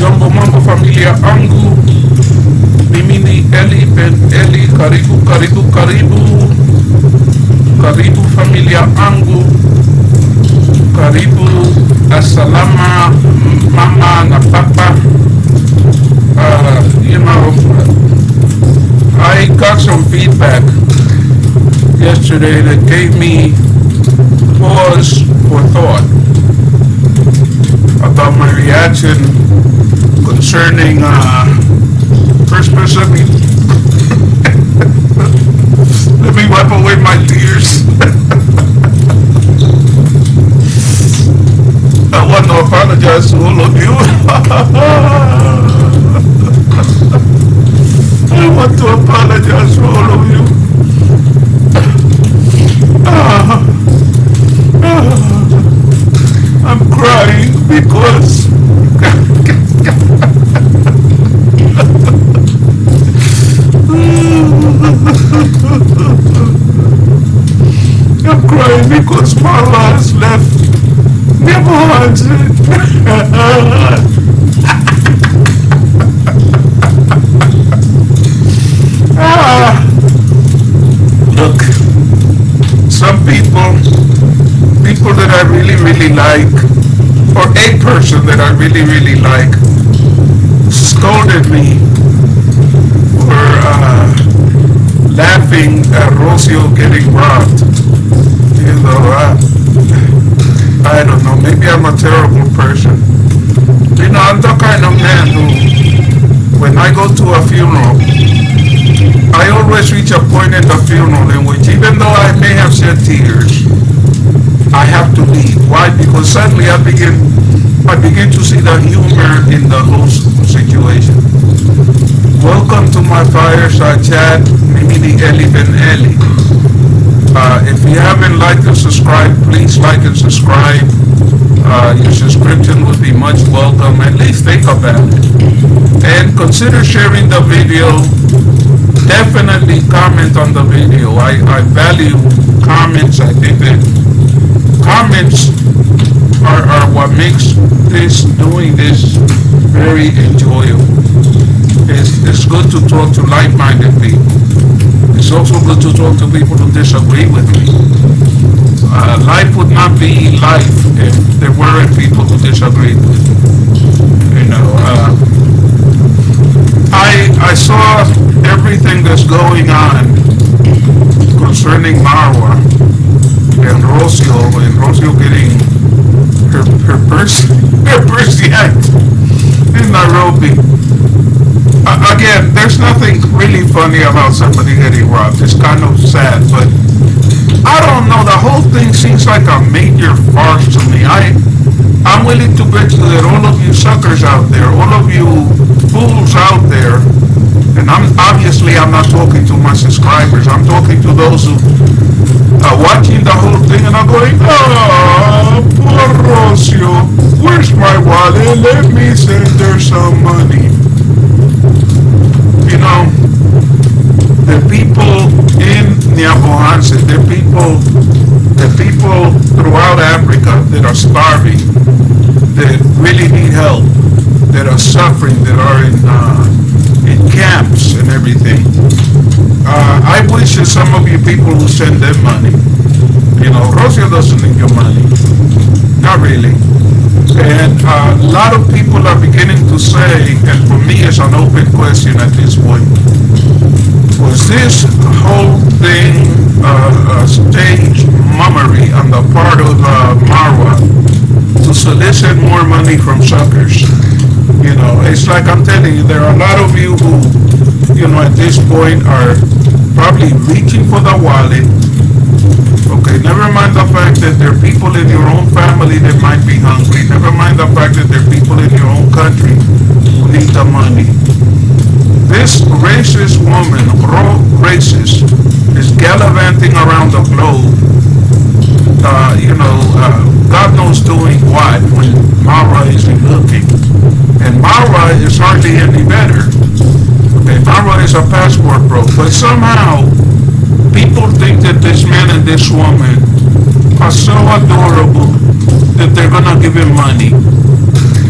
Jambo mambo familia angu, mimi ni Eli-Ben-Eli. Karibu karibu karibu karibu familia angu, karibu. Assalama mama na papa. I got some feedback yesterday that gave me pause for thought about my reaction concerning Christmas. Let me wipe away my tears. I want to apologize to all of you. I want to apologize to all of you. I'm crying because I'm crying because Marla has left. Never wants it. Look, some people that I really like, or a person that I really like, scolded me for laughing at Rocio getting robbed. You know, I don't know, maybe I'm a terrible person. You know, I'm the kind of man who, when I go to a funeral, I always reach a point at the funeral in which, even though I may have shed tears, I have to leave. Why? Because suddenly I begin to see the humor in the whole situation. Welcome to my fireside chat. Mimi ni Eli-Ben-Eli. If you haven't liked and subscribed, please like and subscribe. Your subscription would be much welcome. At least think about it. And consider sharing the video. Definitely comment on the video. I value comments. I think that comments are what makes doing this very enjoyable. It's good to talk to like-minded people. It's also good to talk to people who disagree with me. Life would not be life if there weren't people who disagreed with me. You know, I saw everything that's going on concerning Marwa and Rocio getting her birth yanked in Nairobi. Again, there's nothing really funny about somebody getting robbed. It's kind of sad, but I don't know. The whole thing seems like a major farce to me. I'm willing to bet you that all of you suckers out there, all of you fools out there, and I'm not talking to my subscribers. I'm talking to those who are watching the whole thing and are going, poor Rocio, where's my wallet? Let me send her some money. You know, the people in Nyabohanse, the people throughout Africa that are starving, that really need help, that are suffering, that are in camps and everything. I wish that some of you people who send them money. You know, Rocio doesn't need your money. Not really. And a lot of people are beginning to say, and for me it's an open question at this point, was this whole thing a stage mummery on the part of Marwa to solicit more money from suckers? You know, it's like I'm telling you, there are a lot of you who, you know, at this point are probably reaching for the wallet. Okay, never mind the fact that there are people in your own family that might be hungry. Never mind the fact that there are people in your own country who need the money. This racist woman, raw racist, is gallivanting around the globe, God knows doing what when Mara isn't looking. And Mara is hardly any better. Okay, Mara is a passport bro, but somehow people think that this man and this woman are so adorable that they're gonna give him money.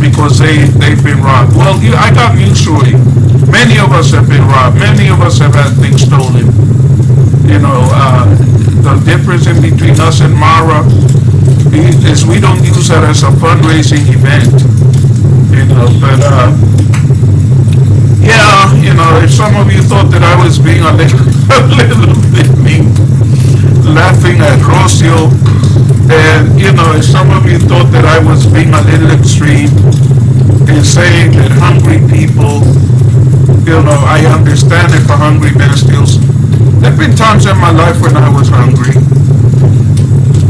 because they've been robbed. Well, I got news for you. Many of us have been robbed. Many of us have had things stolen. You know, the difference in between us and Mara is we don't use that as a fundraising event. You know, but yeah, you know, if some of you thought that I was being a little bit mean, laughing at Rocio, and you know, if some of you thought that I was being a little extreme in saying that hungry people, you know, I understand if a hungry man steals. There have been times in my life when I was hungry.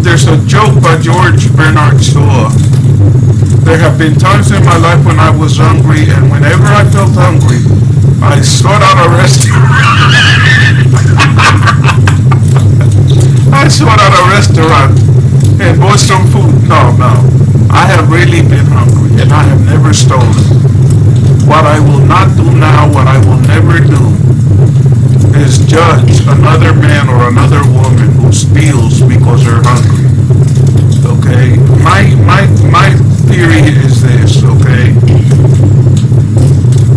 There's a joke by George Bernard Shaw. There have been times in my life when I was hungry, and whenever I felt hungry, I sought out a restaurant. I sought out a restaurant and bought some food. No. I have really been hungry, and I have never stolen. What I will not do now, what I will never do, is judge another man or another woman who steals because they're hungry. Okay? My theory is this, okay?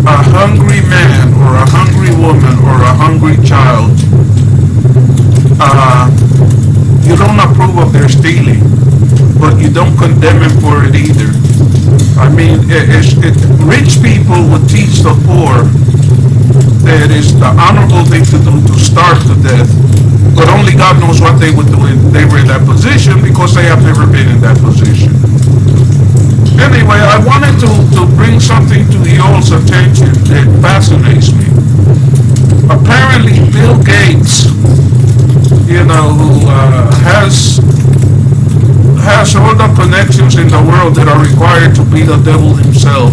A hungry man or a hungry woman or a hungry child, you don't approve of their stealing, but you don't condemn him for it either. I mean, rich people would teach the poor that it's the honorable thing to do to starve to death, but only God knows what they would do if they were in that position, because they have never been in that position. Anyway, I wanted to bring something to the all's attention that fascinates me. Apparently, Bill Gates, you know, who has all the connections in the world that are required to be the devil himself,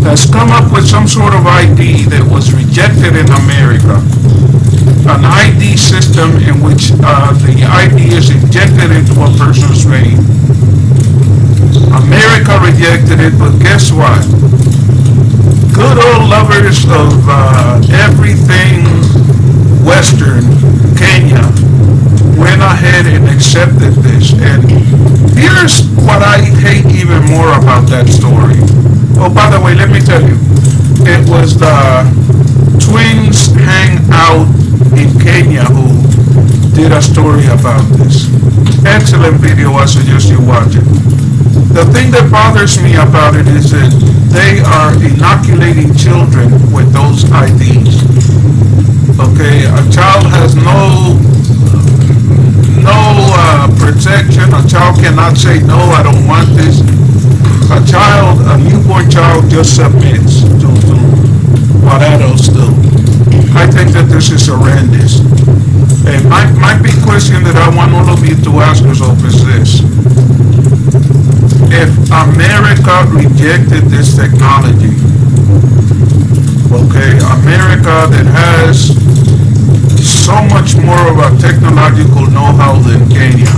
has come up with some sort of ID that was rejected in America. An ID system in which the ID is injected into a person's vein. America rejected it, but guess what? Good old lovers of everything Western, Kenya, went ahead and accepted this. And here's what I hate even more about that story. Oh, by the way, let me tell you, it was the Twins Hangout in Kenya who did a story about this. Excellent video, I suggest you watch it. The thing that bothers me about it is that they are inoculating children with those IDs. Okay, a child has no protection. A child cannot say, no, I don't want this. A newborn child just submits to what adults do. I think that this is horrendous. And my big question that I want all of you to ask yourself is this. If America rejected this technology, okay, America that has so much more of a technological know-how than Kenya,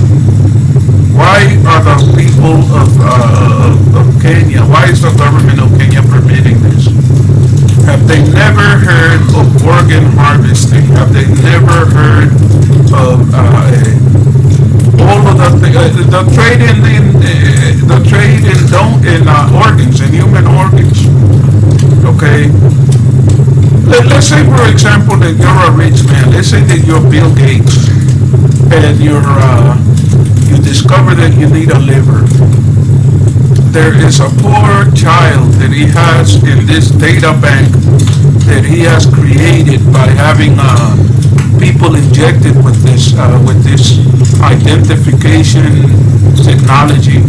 why are the people of Kenya, why is the government of Kenya permitting this? Have they never heard of organ harvesting? Have they never heard of all of the trade in organs, in human organs? Okay. Let's say, for example, that you're a rich man. Let's say that you're Bill Gates, and you discover that you need a liver. There is a poor child that he has in this data bank that he has created by having people injected with this identification technology.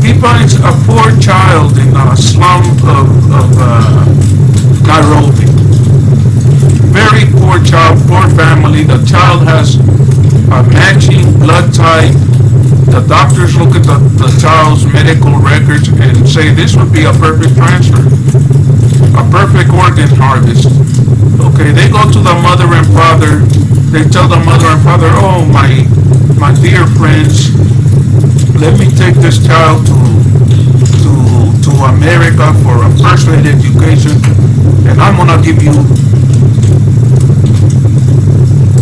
He finds a poor child in a slum of Nairobi. Very poor child, poor family. The child has a matching blood type. The doctors look at the child's medical records and say this would be a perfect transfer, a perfect organ harvest. Okay, they go to the mother and father. They tell the mother and father, oh, my dear friends, let me take this child to America for a first-rate education, and I'm gonna give you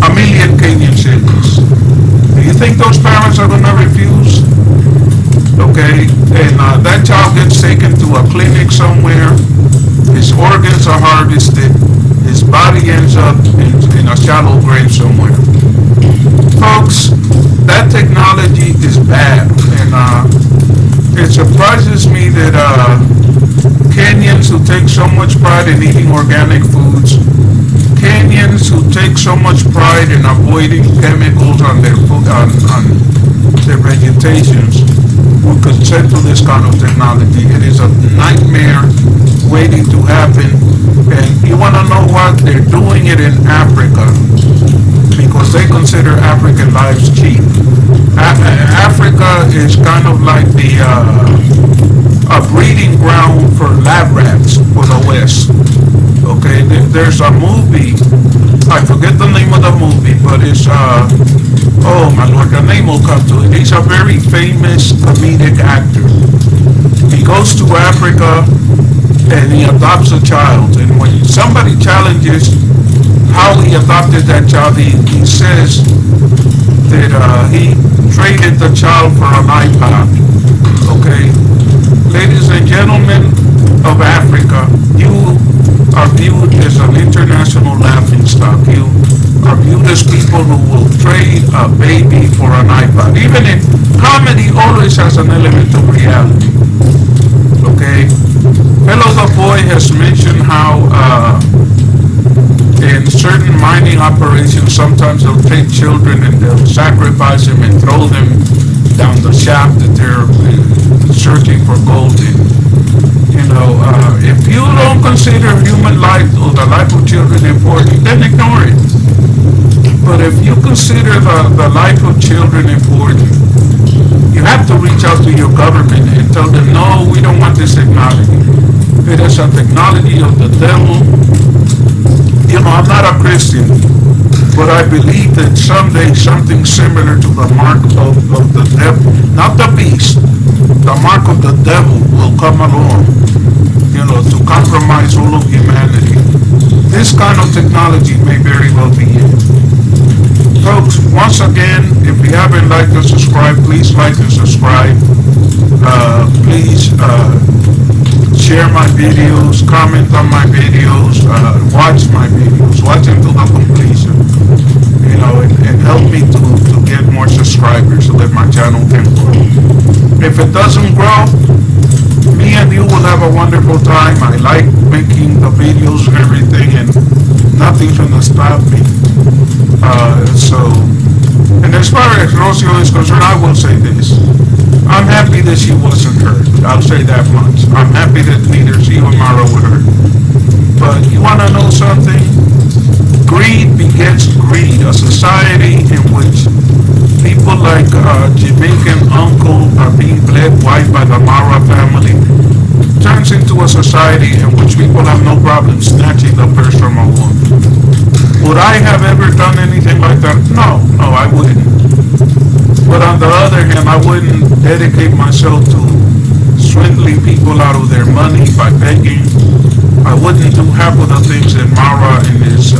$1 million Kenyan shillings. Do you think those parents are gonna refuse? Okay, and that child gets taken to a clinic somewhere, his organs are harvested, his body ends up in a shallow grave somewhere. Folks, that technology is bad, and it surprises me that Kenyans who take so much pride in eating organic foods, Kenyans who take so much pride in avoiding chemicals on their food, on their vegetations, will consent to this kind of technology. It is a nightmare waiting to happen. And you want to know what? They're doing it in Africa because they consider African lives cheap. Africa is kind of like a breeding ground for lab rats for the West. Okay, there's a movie, I forget the name of the movie, but it's, oh my Lord, the name will come to it. He's a very famous comedic actor. He goes to Africa and he adopts a child, and when somebody challenges how he adopted that child, he says that he traded the child for an iPod. Okay, ladies and gentlemen of Africa, you are viewed as an international laughingstock. You are viewed as people who will trade a baby for an iPod. Even in comedy, always has an element of reality. Okay, Hello the Boy has mentioned how in certain mining operations, sometimes they'll take children and they'll sacrifice them and throw them down the shaft that they're searching for gold in. You know, if you don't consider human life or the life of children important, then ignore it. But if you consider the life of children important, you have to reach out to your government and tell them, no, we don't want this technology. It is a technology of the devil. You know, I'm not a Christian, but I believe that someday something similar to the mark of the devil, not the beast, the mark of the devil will come along, you know, to compromise all of humanity. This kind of technology may very well be it. Folks, once again, if you haven't liked or subscribed, please like and subscribe. Please share my videos, comment on my videos, watch my videos, watch them to the completion. You know, and help me to get more subscribers so that my channel can grow. If it doesn't grow, me and you will have a wonderful time. I like making the videos and everything, and nothing's gonna stop me. And as far as Rocio is concerned, I will say this. I'm happy that she wasn't hurt. I'll say that much. I'm happy that neither she or Mara were hurt. But you want to know something? Greed begets greed. A society in which people like Jamaican uncle are being bled white by the Mara family turns into a society in which people have no problem snatching the purse from a woman. Would I have ever done anything like that? No, I wouldn't. But on the other hand, I wouldn't dedicate myself to swindling people out of their money by begging. I wouldn't do half of the things that Mara and his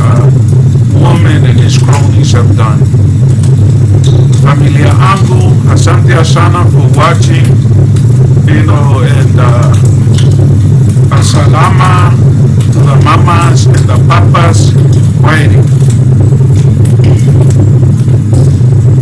woman and his cronies have done. Familia Angu, asante asana for watching, you know, and asalama to the mamas and the papas waiting.